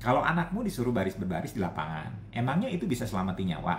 Kalau anakmu disuruh baris berbaris di lapangan, emangnya itu bisa selamatin nyawa?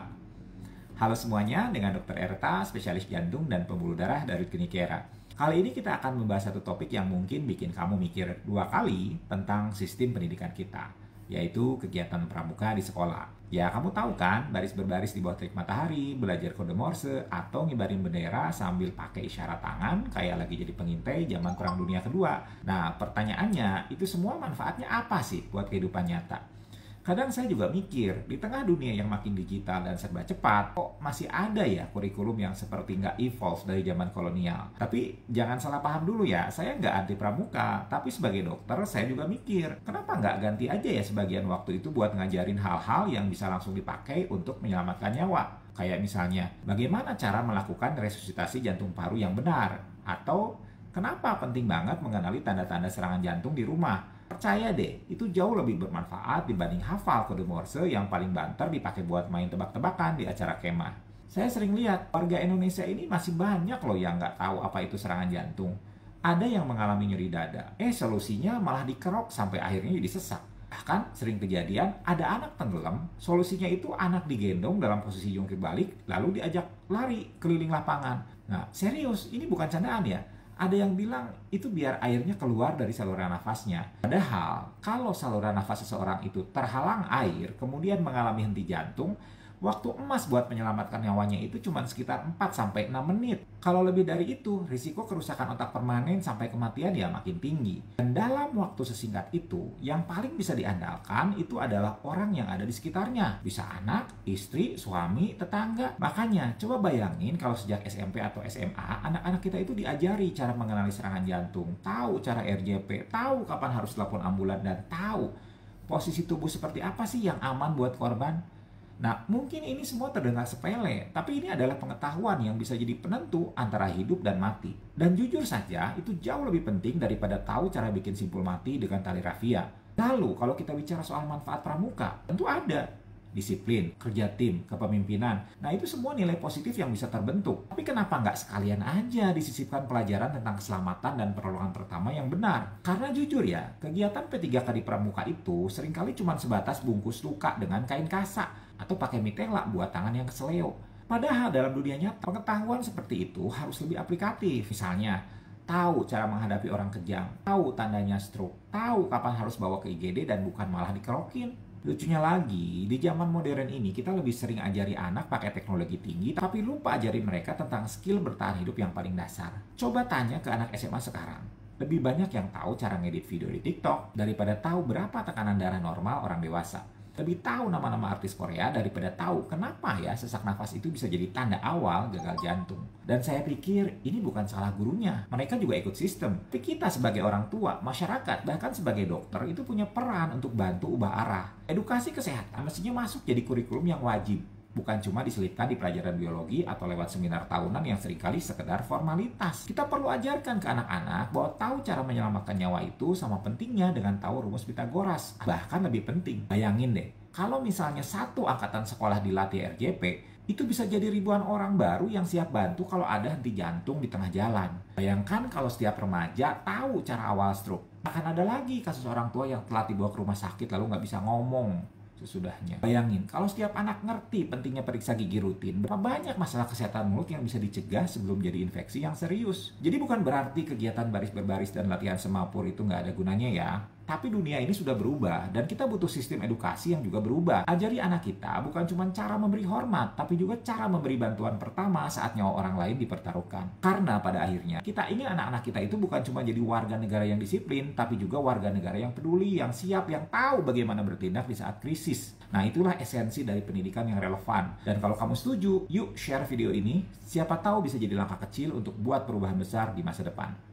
Halo semuanya, dengan Dr. Erta, spesialis jantung dan pembuluh darah dari Klinik Kera. Kali ini kita akan membahas satu topik yang mungkin bikin kamu mikir dua kali tentang sistem pendidikan kita, yaitu kegiatan pramuka di sekolah. Ya, kamu tahu kan, baris berbaris di bawah terik matahari, belajar kode Morse, atau ngibarin bendera sambil pakai isyarat tangan kayak lagi jadi pengintai zaman Perang Dunia Kedua. Nah, pertanyaannya, itu semua manfaatnya apa sih buat kehidupan nyata? Kadang saya juga mikir, di tengah dunia yang makin digital dan serba cepat, kok masih ada ya kurikulum yang seperti nggak evolve dari zaman kolonial. Tapi jangan salah paham dulu ya, saya nggak anti pramuka, tapi sebagai dokter saya juga mikir, kenapa nggak ganti aja ya sebagian waktu itu buat ngajarin hal-hal yang bisa langsung dipakai untuk menyelamatkan nyawa. Kayak misalnya, bagaimana cara melakukan resusitasi jantung paru yang benar? Atau, kenapa penting banget mengenali tanda-tanda serangan jantung di rumah? Percaya deh, itu jauh lebih bermanfaat dibanding hafal kode Morse yang paling banter dipakai buat main tebak-tebakan di acara kemah. Saya sering lihat warga Indonesia ini masih banyak loh yang nggak tahu apa itu serangan jantung. Ada yang mengalami nyeri dada, solusinya malah dikerok sampai akhirnya jadi sesak. Bahkan sering kejadian ada anak tenggelam, solusinya itu anak digendong dalam posisi jungkir balik lalu diajak lari keliling lapangan. Nah serius, ini bukan candaan ya. Ada yang bilang itu biar airnya keluar dari saluran nafasnya. Padahal, kalau saluran nafas seseorang itu terhalang air, kemudian mengalami henti jantung, waktu emas buat menyelamatkan nyawanya itu cuma sekitar 4-6 menit. Kalau lebih dari itu, risiko kerusakan otak permanen sampai kematian ya makin tinggi. Dan dalam waktu sesingkat itu, yang paling bisa diandalkan itu adalah orang yang ada di sekitarnya. Bisa anak, istri, suami, tetangga. Makanya, coba bayangin kalau sejak SMP atau SMA, anak-anak kita itu diajari cara mengenali serangan jantung, tahu cara RJP, tahu kapan harus telepon ambulan, dan tahu posisi tubuh seperti apa sih yang aman buat korban. Nah, mungkin ini semua terdengar sepele, tapi ini adalah pengetahuan yang bisa jadi penentu antara hidup dan mati. Dan jujur saja, itu jauh lebih penting daripada tahu cara bikin simpul mati dengan tali rafia. Lalu, kalau kita bicara soal manfaat pramuka, tentu ada. Disiplin, kerja tim, kepemimpinan. Nah, itu semua nilai positif yang bisa terbentuk. Tapi kenapa nggak sekalian aja disisipkan pelajaran tentang keselamatan dan pertolongan pertama yang benar? Karena jujur ya, kegiatan P3K di pramuka itu seringkali cuma sebatas bungkus luka dengan kain kasak atau pakai mitela buat tangan yang keseleo. Padahal dalam dunia nyata, pengetahuan seperti itu harus lebih aplikatif. Misalnya, tahu cara menghadapi orang kejang, tahu tandanya stroke, tahu kapan harus bawa ke IGD dan bukan malah dikerokin. Lucunya lagi, di zaman modern ini kita lebih sering ajari anak pakai teknologi tinggi, tapi lupa ajari mereka tentang skill bertahan hidup yang paling dasar. Coba tanya ke anak SMA sekarang. Lebih banyak yang tahu cara ngedit video di TikTok daripada tahu berapa tekanan darah normal orang dewasa. Lebih tahu nama-nama artis Korea daripada tahu kenapa ya sesak nafas itu bisa jadi tanda awal gagal jantung. Dan saya pikir ini bukan salah gurunya, mereka juga ikut sistem. Tapi kita sebagai orang tua, masyarakat, bahkan sebagai dokter itu punya peran untuk bantu ubah arah. Edukasi kesehatan mestinya masuk jadi kurikulum yang wajib, bukan cuma diselipkan di pelajaran biologi atau lewat seminar tahunan yang seringkali sekedar formalitas. Kita perlu ajarkan ke anak-anak bahwa tahu cara menyelamatkan nyawa itu sama pentingnya dengan tahu rumus Pitagoras. Bahkan lebih penting, bayangin deh, kalau misalnya satu angkatan sekolah dilatih RJP, itu bisa jadi ribuan orang baru yang siap bantu kalau ada henti jantung di tengah jalan. Bayangkan kalau setiap remaja tahu cara awal stroke. Akan ada lagi kasus orang tua yang telat dibawa ke rumah sakit lalu nggak bisa ngomong sesudahnya. Bayangin, kalau setiap anak ngerti pentingnya periksa gigi rutin, berapa banyak masalah kesehatan mulut yang bisa dicegah sebelum jadi infeksi yang serius. Jadi bukan berarti kegiatan baris berbaris dan latihan semapur itu nggak ada gunanya ya. Tapi dunia ini sudah berubah dan kita butuh sistem edukasi yang juga berubah. Ajari anak kita bukan cuma cara memberi hormat, tapi juga cara memberi bantuan pertama saat nyawa orang lain dipertaruhkan. Karena pada akhirnya kita ingin anak-anak kita itu bukan cuma jadi warga negara yang disiplin, tapi juga warga negara yang peduli, yang siap, yang tahu bagaimana bertindak di saat krisis. Nah, itulah esensi dari pendidikan yang relevan. Dan kalau kamu setuju, yuk share video ini. Siapa tahu bisa jadi langkah kecil untuk buat perubahan besar di masa depan.